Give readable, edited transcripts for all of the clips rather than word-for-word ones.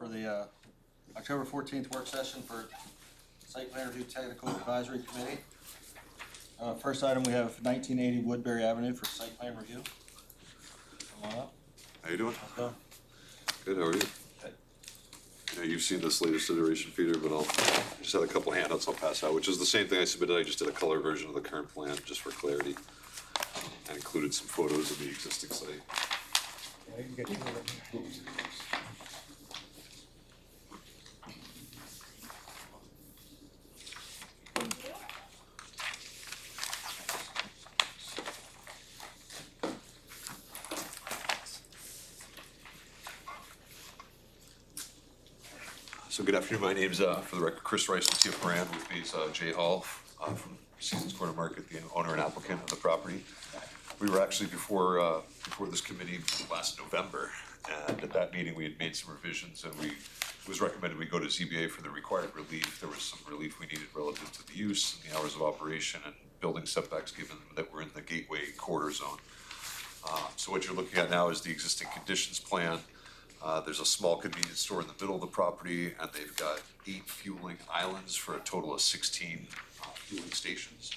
for the October 14th work session for Site Plan Review Technical Advisory Committee. First item, we have 1980 Woodbury Avenue for site plan review. Come on up. How you doing? Let's go. Good, how are you? Okay. Yeah, you've seen this latest iteration, Peter, but I'll just had a couple handouts I'll pass out, which is the same thing I submitted. I just did a color version of the current plan just for clarity. And included some photos of the existing site. Yeah, you can get two of them. So good afternoon, my name's, for the record, Chris Rice with TF Moran. With me is Jay Hall from Seasons Corner Market, the owner and applicant of the property. We were actually before this committee last November, and at that meeting, we had made some revisions, and it was recommended we go to ZBA for the required relief. There was some relief we needed relative to the use and the hours of operation and building setbacks, given that we're in the gateway corridor zone. So what you're looking at now is the existing conditions plan. There's a small convenience store in the middle of the property, and they've got 8 fueling islands for a total of 16 fueling stations.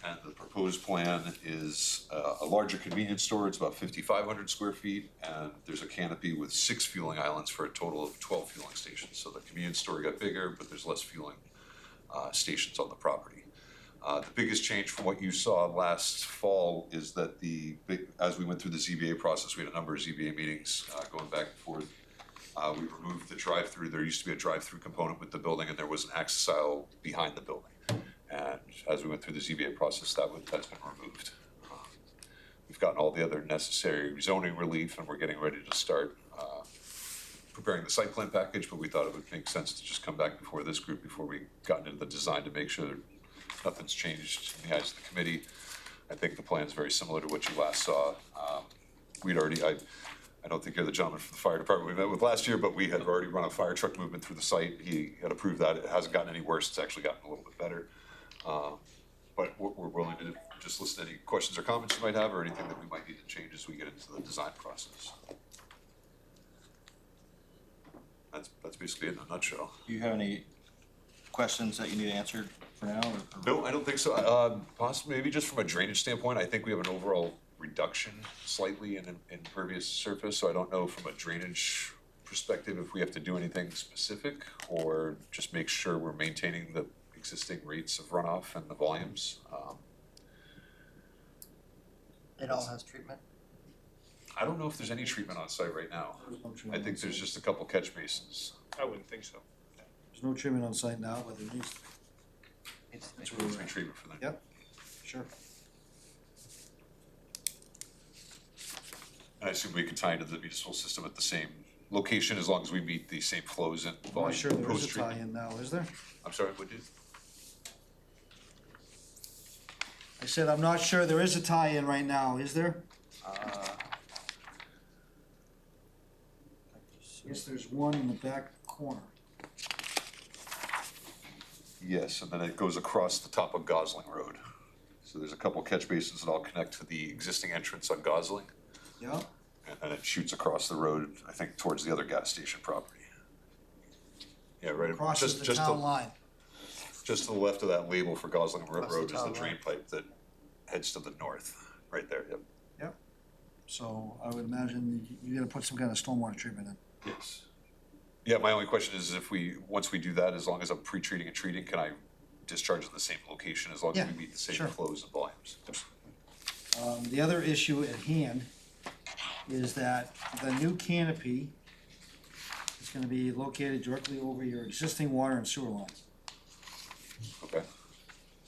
And the proposed plan is a larger convenience store. It's about 5,500 square feet, and there's a canopy with 6 fueling islands for a total of 12 fueling stations. So the convenience store got bigger, but there's less fueling stations on the property. The biggest change from what you saw last fall is that as we went through the ZBA process, we had a number of ZBA meetings going back and forth. We removed the drive-through. There used to be a drive-through component with the building, and there was an access aisle behind the building. And as we went through the ZBA process, that's been removed. We've gotten all the other necessary zoning relief, and we're getting ready to start preparing the site plan package, but we thought it would make sense to just come back before this group before we got into the design to make sure that nothing's changed in the eyes of the committee. I think the plan is very similar to what you last saw. I don't think you're the gentleman from the fire department we met with last year, but we had already run a fire truck movement through the site. He had approved that. It hasn't gotten any worse. It's actually gotten a little bit better. But we're willing to just listen to any questions or comments you might have, or anything that we might need to change as we get into the design process. That's basically it in a nutshell. Do you have any questions that you need answered for now? No, I don't think so. Possibly, maybe just from a drainage standpoint, I think we have an overall reduction slightly in impervious surface. So I don't know from a drainage perspective if we have to do anything specific or just make sure we're maintaining the existing rates of runoff and the volumes. It all has treatment? I don't know if there's any treatment on site right now. I think there's just a couple catch basins. I wouldn't think so. There's no treatment on site now, but there needs to be. It's It's really free treatment for them. Yep, sure. And I assume we could tie into the municipal system at the same location as long as we meet the same flows and I'm volume not sure there is a post-treatment. tie-in now, is there? I'm sorry, what did? I said, I'm not sure there is a tie-in right now, is there? Yes, there's one in the back corner. Yes, and then it goes across the top of Gosling Road. So there's a couple catch basins that all connect to the existing entrance on Gosling, Yeah, and then it shoots across the road, I think, towards the other gas station property. Yeah, right. crosses the town line. Just to the left of that label for Gosling Across the Road is the town drain line. pipe that heads to the north, right there, yep. Yep. So I would imagine you're gonna put some kind of stormwater treatment in. Yes. Yeah, my only question is if once we do that, as long as I'm pre-treating and treating, can I discharge in the same location as long as Yeah, we meet the same sure. flows and volumes? The other issue at hand is that the new canopy is gonna be located directly over your existing water and sewer lines. Okay,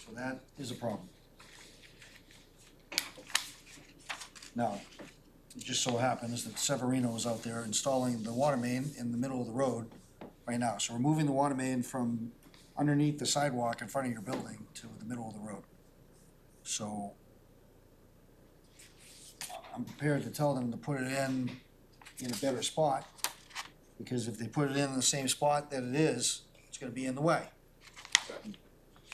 So that is a problem. Now, it just so happens that Severino is out there installing the water main in the middle of the road right now. So we're moving the water main from underneath the sidewalk in front of your building to the middle of the road. So I'm prepared to tell them to put it in a better spot, because if they put it in the same spot that it is, it's gonna be in the way.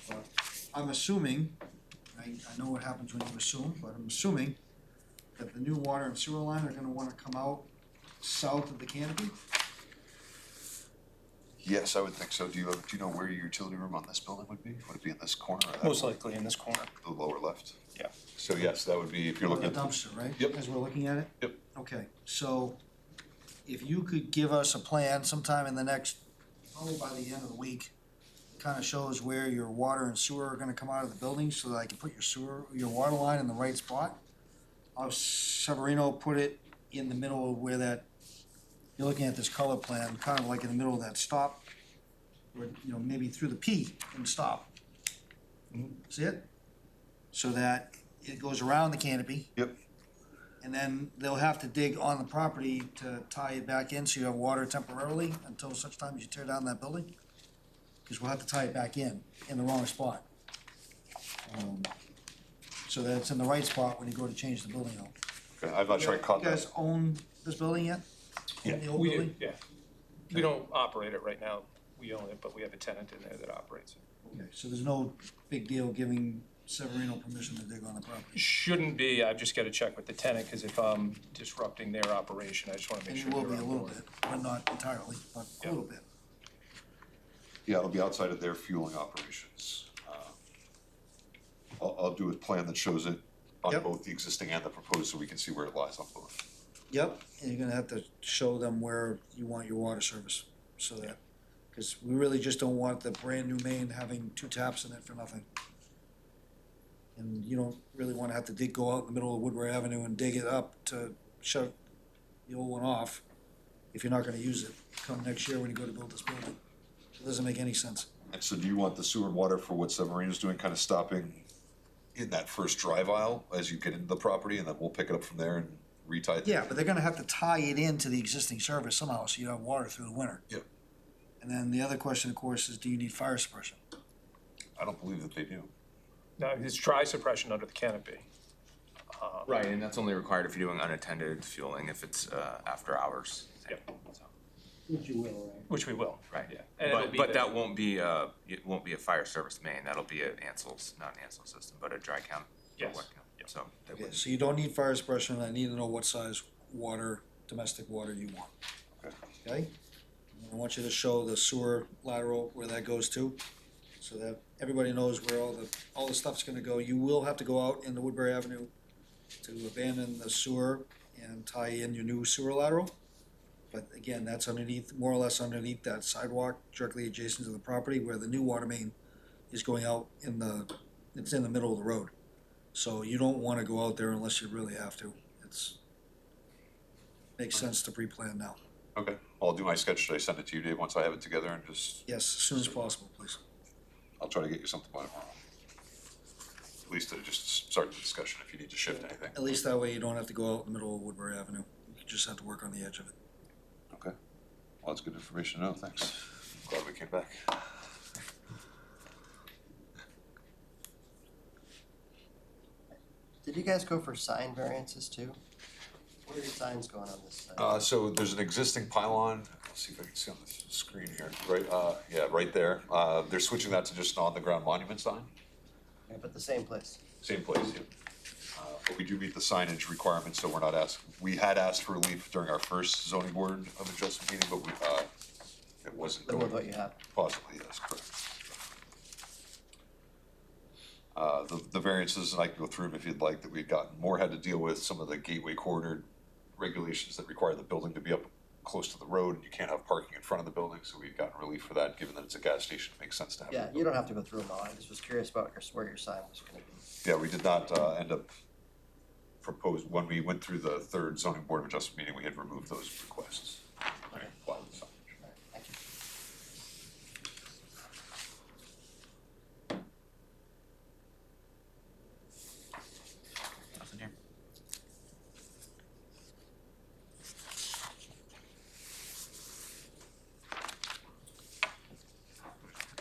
But I'm assuming, I know what happens when you assume, but I'm assuming that the new water and sewer line are gonna wanna come out south of the canopy. Yes, I would think so. Do you know where your utility room on this building would be? Would it be in this corner or that? Most corner? likely in this corner, The lower left? yeah. So yes, that would be, if you're The looking at. dumpster, right? Yep. As we're looking at it? Yep. Okay, so if you could give us a plan sometime in the next, probably by the end of the week, kinda shows where your water and sewer are gonna come out of the building, so that I can put your water line in the right spot. I'll have Severino put it in the middle of where that, you're looking at this color plan, kind of like in the middle of that stop, or, you know, maybe through the P and stop. See it? So that it goes around the canopy. Yep. And then they'll have to dig on the property to tie it back in, so you have water temporarily until such time as you tear down that building. Cause we'll have to tie it back in the wrong spot. So that it's in the right spot when you go to change the building out. Okay, I'm not sure I caught You guys that. own this building yet? Yeah. The old We do, building? yeah. We don't operate it right now, we own it, but we have a tenant in there that operates it. Okay, so there's no big deal giving Severino permission to dig on the property. Shouldn't be, I've just gotta check with the tenant, cause if I'm disrupting their operation, I just wanna And make you sure will they're be a on little board. bit, but not entirely, but a Yeah. little bit. Yeah, it'll be outside of their fueling operations. I'll do a plan that shows it on Yep. both the existing and the proposed, so we can see where it lies on both. Yep, and you're gonna have to show them where you want your water service, so that, cause we really just don't want the brand new main having two taps in it for nothing. And you don't really wanna have to go out in the middle of Woodbury Avenue and dig it up to shut the old one off, if you're not gonna use it come next year when you go to build this building. It doesn't make any sense. And so do you want the sewer and water for what Severino's doing, kind of stopping in that first drive aisle as you get into the property, and then we'll pick it up from there and retie it? Yeah, but they're gonna have to tie it into the existing service somehow, so you have water through the winter. Yep. And then the other question, of course, is do you need fire suppression? I don't believe that they do. No, it's dry suppression under the canopy. Right, and that's only required if you're doing unattended fueling, if it's after hours. Yep. So, Which you will, right? Which we will. right, Yeah. And it'll but be but the- that won't be it won't be a fire service main. That'll be an Ansel's, not an Ansel system, but a dry count. or Yes. wet count. Yep. So that Okay, would, so you don't need fire suppression, I need to know what size water, domestic water you want. Okay. Okay? I want you to show the sewer lateral where that goes to, so that everybody knows where all the stuff's gonna go. You will have to go out into Woodbury Avenue to abandon the sewer and tie in your new sewer lateral. But again, that's underneath, more or less underneath that sidewalk directly adjacent to the property where the new water main is going out it's in the middle of the road. So you don't wanna go out there unless you really have to. Makes sense to pre-plan now. Okay, I'll do my sketch. Should I send it to you, Dave, once I have it together, and just, Yes, as soon as possible, please. I'll try to get you something by tomorrow. At least to just start the discussion if you need to shift anything. At least that way you don't have to go out in the middle of Woodbury Avenue. You just have to work on the edge of it. Okay, well, that's good information to know, thanks. Glad we came back. Did you guys go for sign variances too? What are your signs going on this side? So there's an existing pylon, let's see if I can see on the screen here, right, yeah, right there. They're switching that to just an on-the-ground monument sign, But the same place. same place, yeah. But we do meet the signage requirements, so we're not we had asked for relief during our first zoning board of adjustment meeting, but it wasn't But going. with what you have. Possibly, yes, correct. The variances, and I can go through them if you'd like, that we've gotten, more had to deal with some of the gateway corridor regulations that require the building to be up close to the road, and you can't have parking in front of the building, so we've gotten relief for that, given that it's a gas station, it makes sense to have. Yeah, you don't have to go through them all. I just was curious about where your sign was gonna be. Yeah, we did not end up when we went through the third zoning board of adjustment meeting, we had removed those requests. Okay. Apply the signage. All right, thank you. nothing here.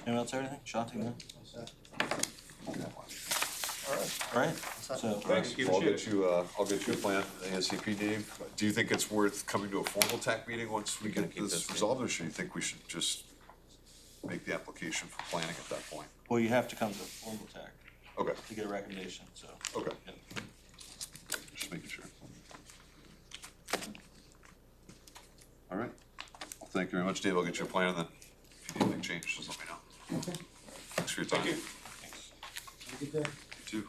Anyone else have anything? Shanti, no? Alright. Alright, What's that? so, Thanks. So I'll get you a plan ASAP, Dave. Do you think it's worth coming to a formal TAC meeting once we get keep this this resolved, or should you think we should just make the application for planning at that point? well, you have to come to a formal TAC Okay, to get a recommendation, so. okay, yeah. just making sure. All right, well, thank you very much, Dave. I'll get you a plan, and then time. Thank you. Have a good day. You too.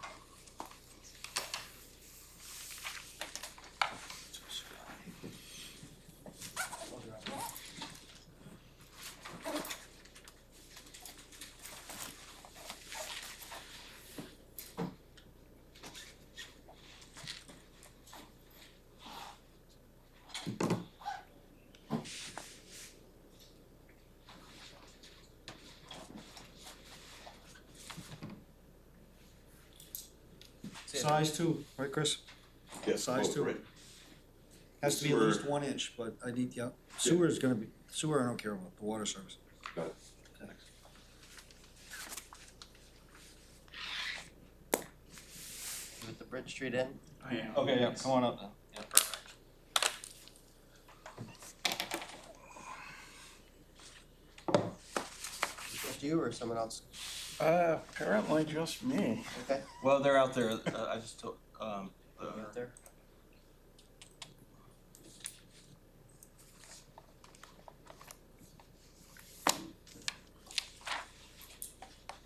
Size two, right, Chris? Yes, Size both, two. right? Has to be at Sewer. least 1 inch, but I need, yeah, sewer is gonna be, sewer I don't care about, the water service. Got it. With the Bridge Street Inn, Okay, yeah, come on up then. Yeah, perfect. just you or someone else? Apparently just me. Okay, Well, they're out there, I just told, you out there?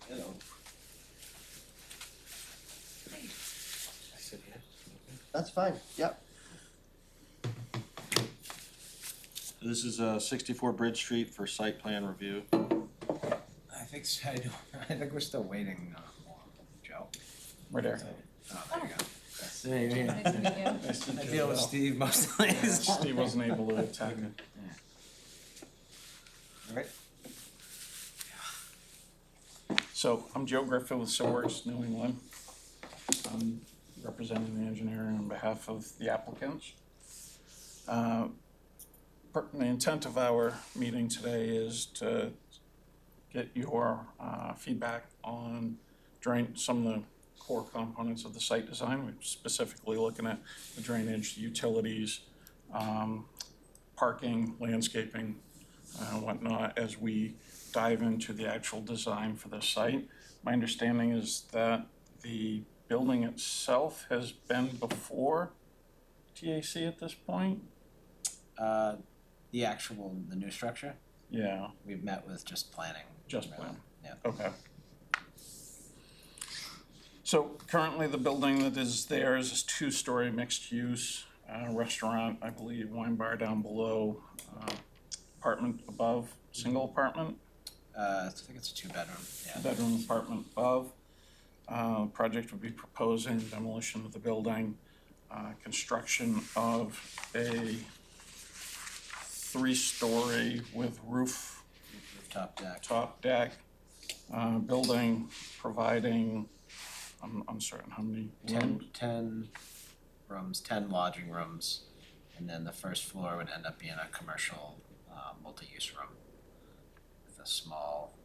you know, That's fine, yep. this is 64 Bridge Street for site plan review. I think so. I think we're still waiting, Joe. Right there. Oh, there you go. Nice to meet you. Nice to I meet you. deal with Steve mostly. Steve wasn't able to attack it. All right. So I'm Joe Griffith with SOWERS New England. I'm representing the engineer on behalf of the applicants. The intent of our meeting today is to get your feedback on some of the core components of the site design. We're specifically looking at the drainage, the utilities, parking, landscaping, whatnot, as we dive into the actual design for the site. My understanding is that the building itself has been before TAC at this point? The new structure, Yeah, we've met with just planning. just plan. Yeah. Okay. So currently the building that is there is a 2-story mixed use restaurant, I believe, wine bar down below, apartment above, single apartment, I think it's a 2-bedroom, yeah. bedroom apartment above. Project would be proposing demolition of the building, construction of a 3-story with Rooftop deck. top deck, building providing, I'm uncertain how many rooms. 10 rooms, 10 lodging rooms, and then the first floor would end up being a commercial, multi-use room with a small,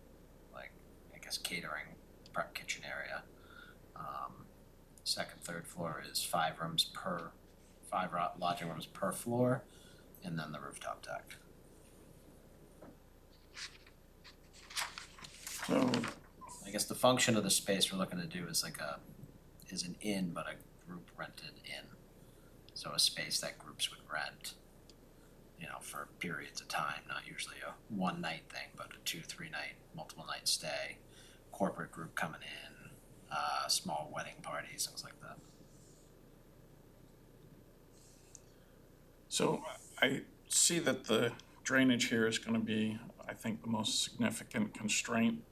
like, I guess catering, prep kitchen area. Second, third floor is 5 lodging rooms per floor, and then the rooftop deck. So, I guess the function of the space we're looking to do is is an inn, but a group rented inn. So a space that groups would rent, for periods of time, not usually a 1-night thing, but a 2-3 night, multiple night stay, corporate group coming in, small wedding parties, things like that. so I see that the drainage here is gonna be, I think, the most significant constraint.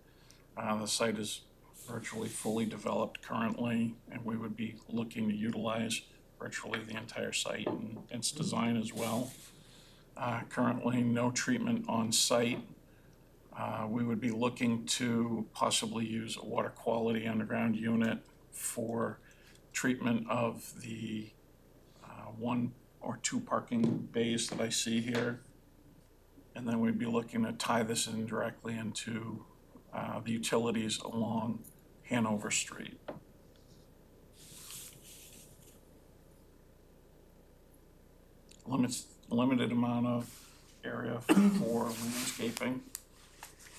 The site is virtually fully developed currently, and we would be looking to utilize virtually the entire site and its design as well. Currently, no treatment on site. We would be looking to possibly use a water quality underground unit for treatment of the 1 or 2 parking bays that I see here. And then we'd be looking to tie this in directly into the utilities along Hanover Street. Limited amount of area for landscaping.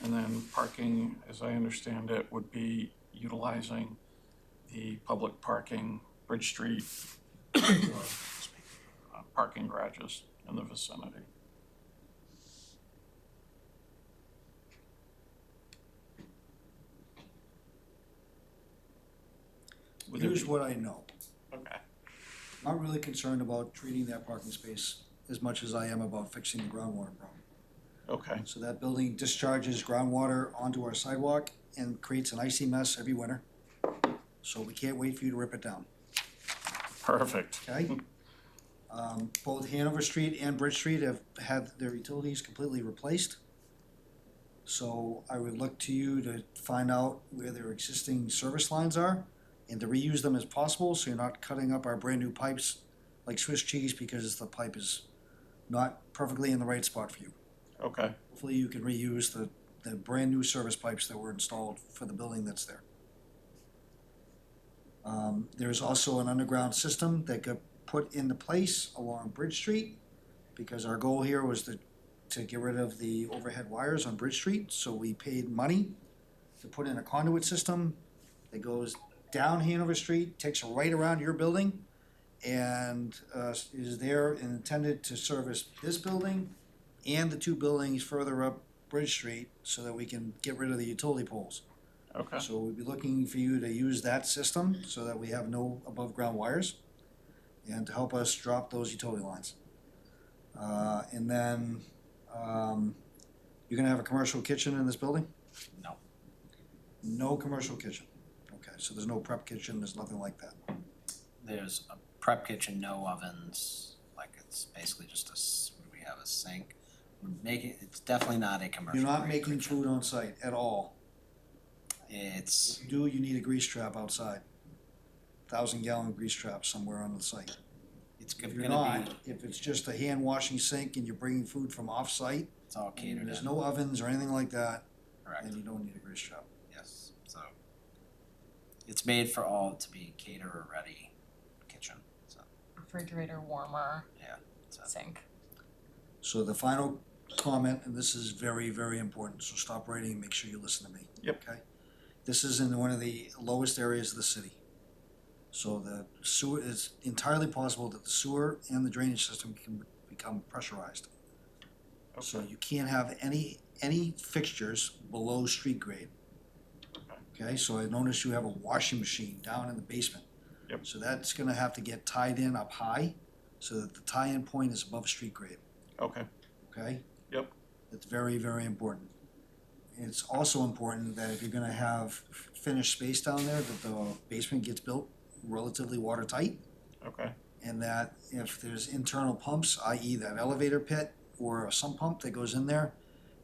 And then parking, as I understand it, would be utilizing the public parking, Bridge Street, parking garages in the vicinity. Would there Here's be- what I know. Okay, I'm not really concerned about treating that parking space as much as I am about fixing the groundwater problem. okay, So that building discharges groundwater onto our sidewalk and creates an icy mess every winter. So we can't wait for you to rip it down, perfect. okay? Both Hanover Street and Bridge Street have had their utilities completely replaced. So I would look to you to find out where their existing service lines are and to reuse them as possible, so you're not cutting up our brand-new pipes like Swiss cheese because the pipe is not perfectly in the right spot for you. Okay, Hopefully you can reuse the brand-new service pipes that were installed for the building that's there. There's also an underground system that got put into place along Bridge Street, because our goal here was to get rid of the overhead wires on Bridge Street, so we paid money to put in a conduit system that goes down Hanover Street, takes a right around your building, and is there and intended to service this building and the two buildings further up Bridge Street, so that we can get rid of the utility poles. okay, So we'd be looking for you to use that system so that we have no above-ground wires and to help us drop those utility lines. And then, you're gonna have a commercial kitchen in this building? No. No commercial kitchen. Okay, so there's no prep kitchen, there's nothing like that. There's a prep kitchen, no ovens, like it's basically just we have a sink. We're making, it's definitely not a commercial. You're not grade making kitchen. food on site at all. It's, If you do, you need a grease trap outside. 1,000-gallon grease trap somewhere on the site. it's If you're gonna not, be, if it's just a hand washing sink and you're bringing food from off-site, it's all and catered there's in, no ovens or anything like that, correct, then you don't need a grease trap. yes, so. It's made for all to be caterer ready kitchen, so, Refrigerator, warmer, yeah, so, sink. So the final comment, and this is very, very important, so stop writing and make sure you listen to me. Yep. Okay? This is in one of the lowest areas of the city. So the sewer, it's entirely possible that the sewer and the drainage system can become pressurized. So you can't have any fixtures below street grade. Okay, so I noticed you have a washing machine down in the basement. Yep. So that's gonna have to get tied in up high, so that the tie-in point is above street grade, okay, okay? Yep. It's very, very important. It's also important that if you're gonna have finished space down there, that the basement gets built relatively watertight, okay, and that if there's internal pumps, i.e. that elevator pit or a sump pump that goes in there,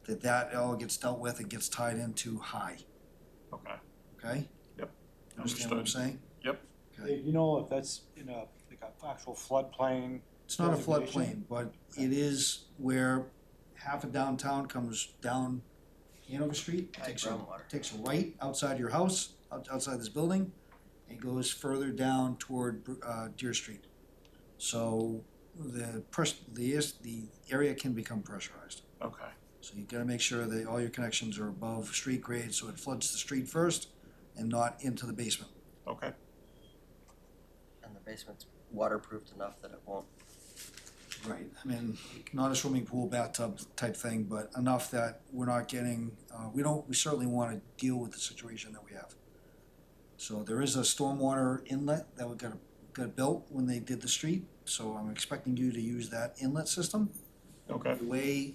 that all gets dealt with and gets tied into high, okay, okay? Yep. Understand what I'm Understood. saying? Yep. Okay. Do you know if that's in a, like a actual floodplain? It's not a Designation? floodplain, but it is where half of downtown comes down Hanover Street, High takes a, groundwater. takes a right outside your house, outside this building, and goes further down toward, Deer Street. So the area can become pressurized. okay, So you gotta make sure that all your connections are above street grade, so it floods the street first and not into the basement. okay, And the basement's waterproofed enough that it won't. Right, I mean, not a swimming pool, bathtub type thing, but enough that we're not getting, we certainly wanna deal with the situation that we have. So there is a stormwater inlet that got built when they did the street, so I'm expecting you to use that inlet system. okay, The way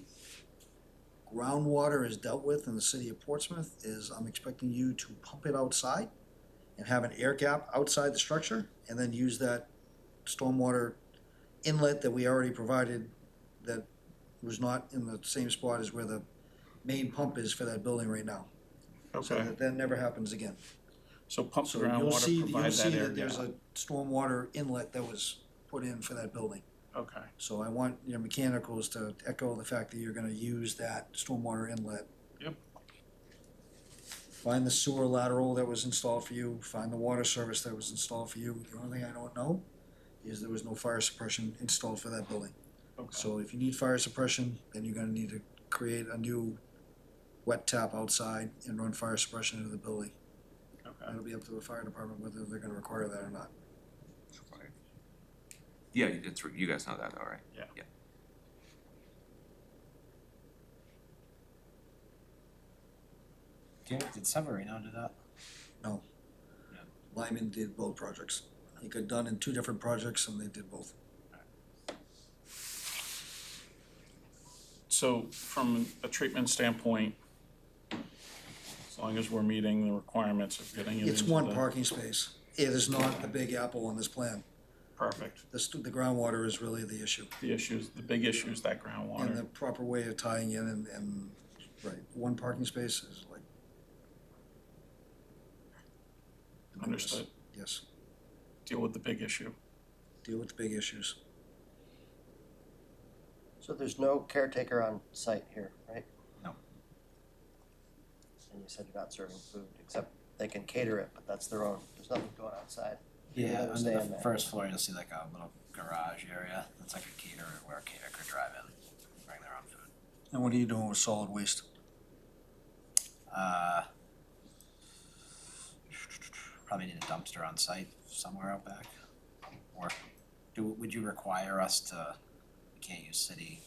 groundwater is dealt with in the city of Portsmouth is I'm expecting you to pump it outside and have an air gap outside the structure, and then use that stormwater inlet that we already provided that was not in the same spot as where the main pump is for that building right now. So okay. that never happens again. So pump So you'll groundwater see, provide that air there's gap. a stormwater inlet that was put in for that building. Okay, So I want your mechanicals to echo the fact that you're gonna use that stormwater inlet. Yep. Find the sewer lateral that was installed for you, find the water service that was installed for you. The only thing I don't know is there was no fire suppression installed for that building. okay, So if you need fire suppression, then you're gonna need to create a new wet tap outside and run fire suppression into the building. okay. It'll be up to the fire department whether they're gonna require that or not. Yeah, it's, you guys know that, all right? Yeah. Yeah. did Severino do that? No. Yeah. Lyman did both projects. He got done in 2 different projects and they did both. So from a treatment standpoint, as long as we're meeting the requirements of getting it into It's the. one parking space. It is not the Big Apple on this plan. Perfect. The groundwater is really the issue. The big issue is that And the groundwater. proper way of tying in and, right, one parking space is like. Understood. Yes, Deal with the big issue. deal with the big issues. So there's no caretaker on site here, right? No. And you said you're not serving food, except they can cater it, but that's their own, there's nothing going outside. Yeah, under understand the that. first floor, you'll see like a little garage area, that's like a caterer where a caterer could drive in, bring their own food. And what are you doing with solid waste? Probably need a dumpster on site somewhere out back. Or would you require us to, we can't use city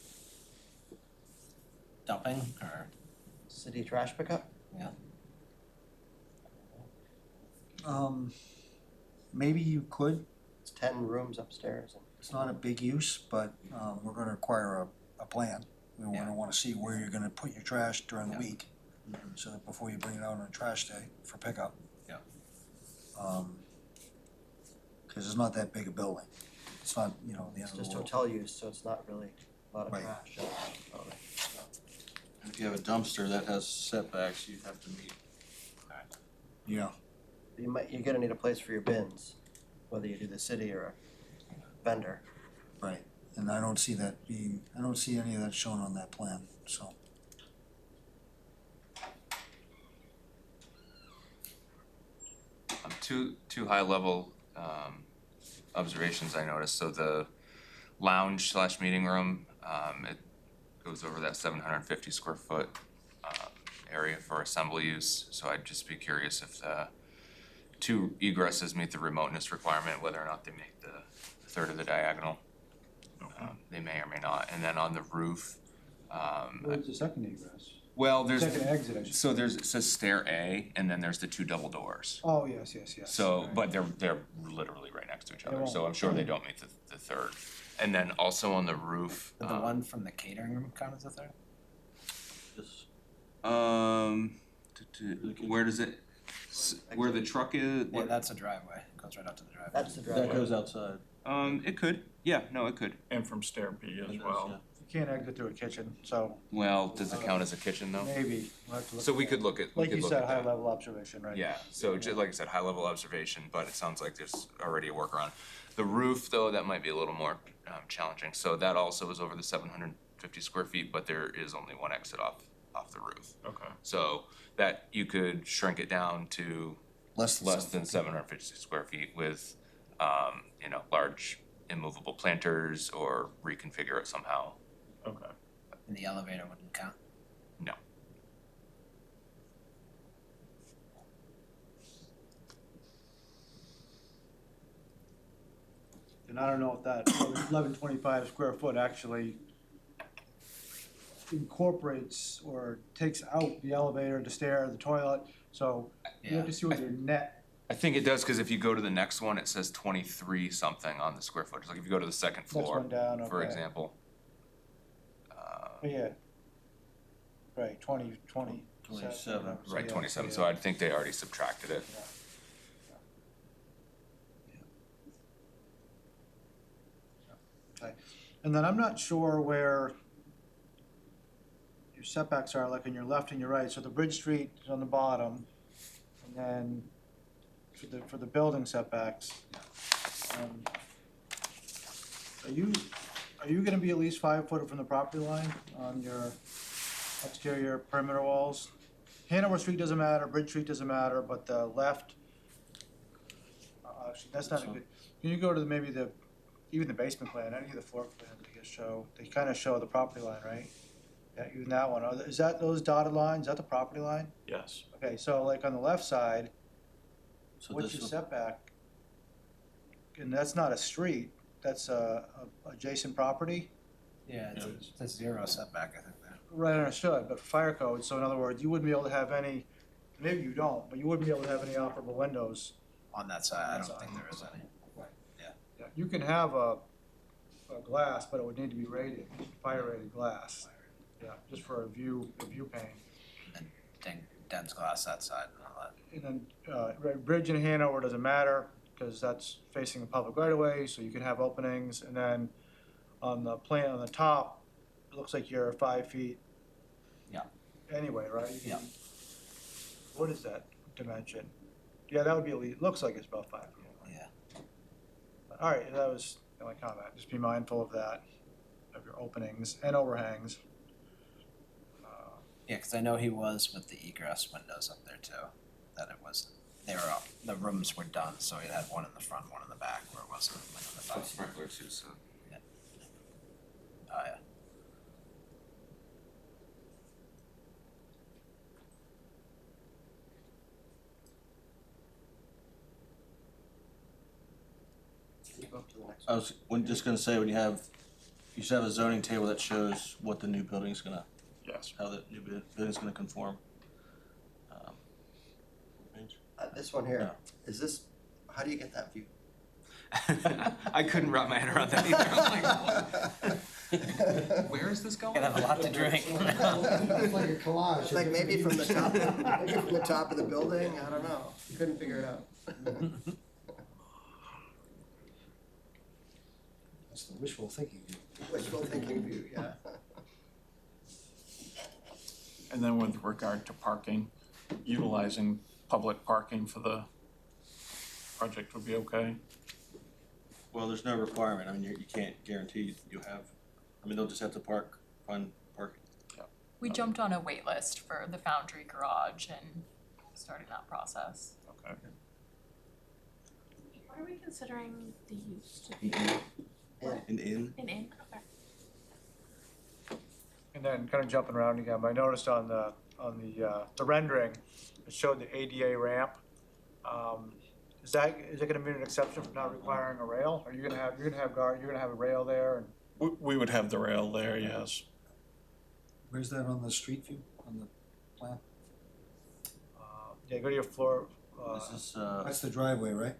dumping or, City trash pickup? yeah? Maybe you could, It's 10 rooms upstairs and it's not a big use, but, we're gonna require a plan. We're Yeah. gonna wanna see where you're gonna put your trash during the Yeah. week, so that before you bring it out on a trash day for pickup. Yeah. Cause it's not that big a building. It's not, the end it's of the just world. hotel use, so it's not really a lot of Right. trash. And if you have a dumpster that has setbacks, you'd have to meet. Yeah, You're gonna need a place for your bins, whether you do the city or a vendor. right. And I don't see any of that shown on that plan, so. Two high level observations I noticed. So the lounge slash meeting room, it goes over that 750 square foot area for assembly use. So I'd just be curious if the 2 egresses meet the remoteness requirement, whether or not they make the third of the diagonal. They may or may not. And then on the roof, Where's the second egress? well, there's Second exit, I should. so there's it says stair A, and then there's the 2 double doors. Oh, yes. So, Right. but they're literally right next to each They other, so won't. I'm sure they don't meet the third. And then also on the roof, Would the one from the catering room count as a third? where does it, where the truck is? Yeah, that's a driveway, it goes right out to the driveway. That's the That driveway. goes outside. It could, yeah, no, it could. And from stair B as It does, well. yeah. You can't exit through a kitchen, so Well, does it count as a kitchen though? maybe. We'll have to look So at we that. could look at, we Like could you look said, at high that. level observation, right? Yeah, so just like I said, high level observation, but it sounds like there's already a workaround. The roof, though, that might be a little more challenging. So that also is over the 750 square feet, but there is only one exit off the roof. Okay. So that you could shrink it down to Less than 750 square feet with, large immovable planters or reconfigure it somehow. Okay. And the elevator wouldn't count? No. And I don't know if that 1125 square foot actually incorporates or takes out the elevator, the stair, the toilet, so you have to see what your net, I think it does, because if you go to the next one, it says 23 something on the square footage. Like if you go to the second next floor, one down, for okay. example. Oh, yeah. Right, 20. 27. Right, 27, so I think they already subtracted it. Okay, and then I'm not sure where your setbacks are, like on your left and your right, so the Bridge Street is on the bottom, and then for the building setbacks. Are you gonna be at least 5 foot from the property line on your exterior perimeter walls? Hanover Street doesn't matter, Bridge Street doesn't matter, but the left, actually, that's not a good, can you go to even the basement plan, any of the floor plans they just show, they kind of show the property line, right? Yeah, even that one, is that those dotted lines, is that the property line? Yes. Okay, so like on the left side, So what's this your will- setback? And that's not a street, that's a adjacent property? Yeah, it's a 0 setback, I think there. Right, understood, but fire code, so in other words, you wouldn't be able to have any, maybe you don't, but you wouldn't be able to have any operable windows On that side, I don't think there is any. Yeah, you can have a glass, but it would need to be rated, fire rated glass. Yeah, just for a view pane. And dense glass that side and all that. And then, bridge in Hanover doesn't matter, because that's facing the public right of way, so you can have openings, and then on the plan on the top, it looks like you're 5 feet. Yeah. Anyway, right? You can- Yeah. What is that dimension? Yeah, that would be at least, looks like it's about 5 feet. Yeah. All right, that was the only comment, just be mindful of that, of your openings and overhangs. Yeah, cause I know he was with the egress windows up there too, that it was, they were up, the rooms were done, so he had one in the front, one in the back, where it wasn't one in the back. Sprinkler too, so. Oh, yeah. Can you go up to the next I one? was just gonna say, you should have a zoning table that shows what the new building's gonna, Yes. how the new building's gonna conform. This one here, is this, how do you get that view? I couldn't wrap my head around that either. I'm like, what? Where is this going? Gonna have a lot to drink. It's like a collage. It's like maybe from the top, maybe from the top of the building, I don't know, couldn't figure it out. That's the wishful thinking view. Wishful thinking view, yeah. And then with regard to parking, utilizing public parking for the project would be okay? Well, there's no requirement, I mean, you can't guarantee you have, I mean, they'll just have to find parking. We jumped on a wait list for the Foundry Garage and starting that process. Okay. What are we considering the use to be? An inn? An inn? Okay. And then kind of jumping around again, but I noticed on the rendering, it showed the ADA ramp. Is it gonna be an exception for not requiring a rail? Are you gonna have a rail there and? We would have the rail there, yes. Where's that on the street view, on the plan? Yeah, go to your floor, This is, That's the driveway, right?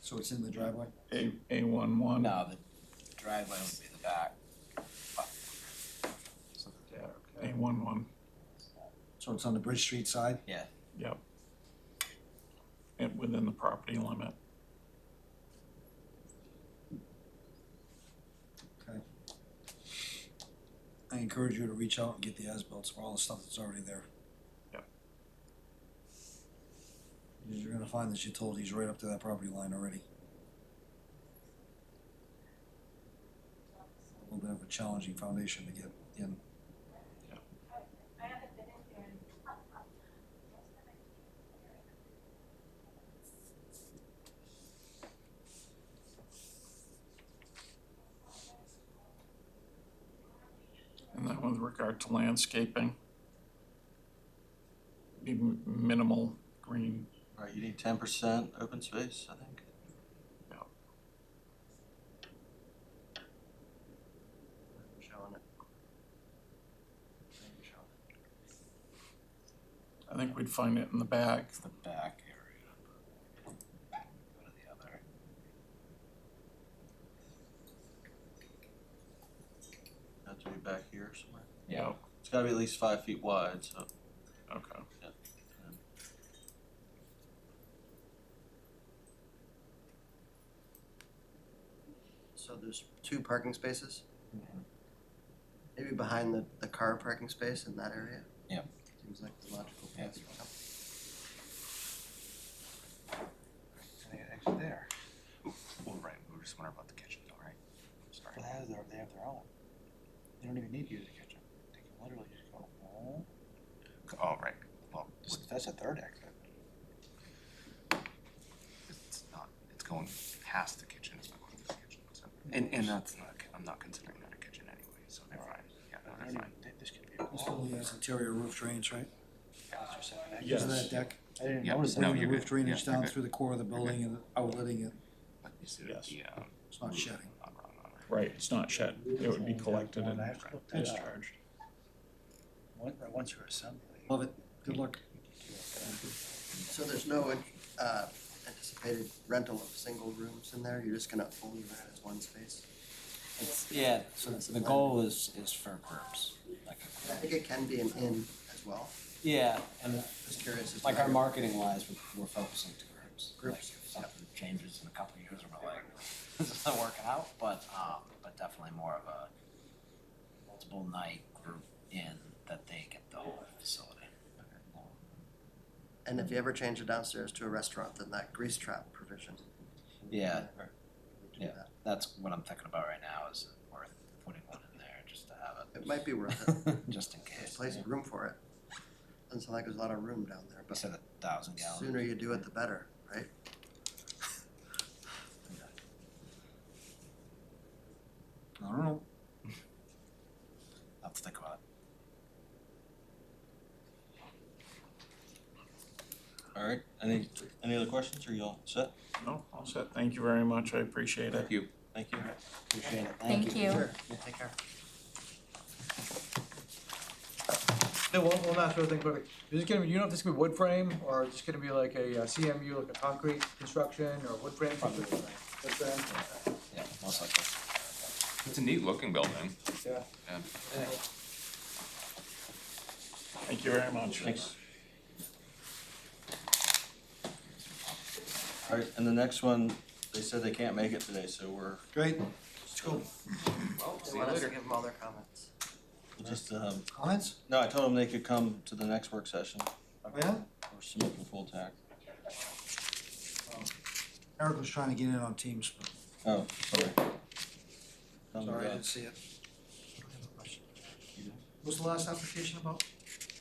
So it's in the driveway? A11. No, the driveway would be the back. yeah, okay. A11, So it's on the Bridge Street side? Yeah. yep. And within the property limit. Okay. I encourage you to reach out and get the as-bills for all the stuff that's already there. Yep. Because you're gonna find this utility's right up to that property line already. A little bit of a challenging foundation to get in. And then with regard to landscaping, be minimal green, right, you need 10% open space, I think. Showing it. I think we'd find it in the back. It's the back area. Go to the other. Have to be back here somewhere. Yeah. It's gotta be at least 5 feet wide, so. Okay. So there's 2 parking spaces? Maybe behind the car parking space in that area? Yep. Seems like the logical Yeah. place. Any exit there? Well, right, we were just wondering about the kitchen though, right? Sorry. They have their own. They don't even need to use the kitchen. They can literally just go, oh. Oh, right, well, That's a third exit. it's going past the kitchen, it's not going to the kitchen, so. And that's not, I'm not considering that a kitchen anyway, so they're fine, yeah, no, they're fine. This could be a This building has interior roof drains, right? Yes. Isn't that deck? I didn't Yeah, notice no, that. Putting the you're roof good. drainage Yeah, you're down good. through the core of the building and outletting it, But you said Yes. the, it's not shedding. Right, it's not shed, it would be collected and I have to look that up. discharged. Once you're assembling. Love it, good luck. So there's no anticipated anticipated rental of single rooms in there? You're just gonna only rent it as one space? Yeah, so the goal is for groups, like, I think it can be an inn as well. yeah, and Just curious. as to like our how- marketing wise, we're focusing to groups. Groups, Like if something changes in a couple of years, we're like, this is not working out, but definitely more of a multiple night group in that they get the whole facility. And if you ever change it downstairs to a restaurant, then that grease trap provision. Yeah, would do yeah, that. that's what I'm thinking about right now, is worth putting one in there just to have It might be worth it. it, just in There's case. place room for it. Doesn't sound like there's a lot of room down there, We but said 1,000 the gallons. sooner you do it, the better, right? I don't know. I'll have to think about it. All right, any other questions, or you all set? No, all set. Thank you very much. I appreciate it. Thank you. Thank you. Appreciate it. Thank you. Sure, yeah, take care. No, one last other thing, quick. Is this gonna be, you know if this is gonna be wood frame, or is this gonna be like a CMU, like a concrete construction, or wood frame? Probably wood frame. Wood frame? Yeah, most likely. It's a neat looking building. Yeah. Yeah. Thank you very much. Thanks. All right, and the next one, they said they can't make it today, so we're Great, let's go. They want us to give them all their comments. we'll just, Comments? no, I told them they could come to the next work session Oh, yeah? or submit for full tack. Eric was trying to get in on Teams, but Oh, sorry. sorry, I didn't see it. What's the last application about?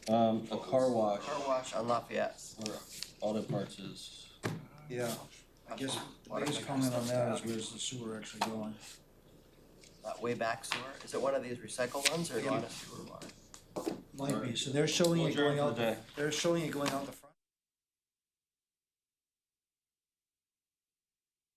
A car wash, Car wash on Lafayette. where Auto Parts is, Yeah, I guess the biggest comment on that is where's the sewer actually going? Way back sewer. Is it one of these recycled ones or is it a sewer water? Might be, so they're showing it Adjourn going for out, the day. they're showing it going out the front.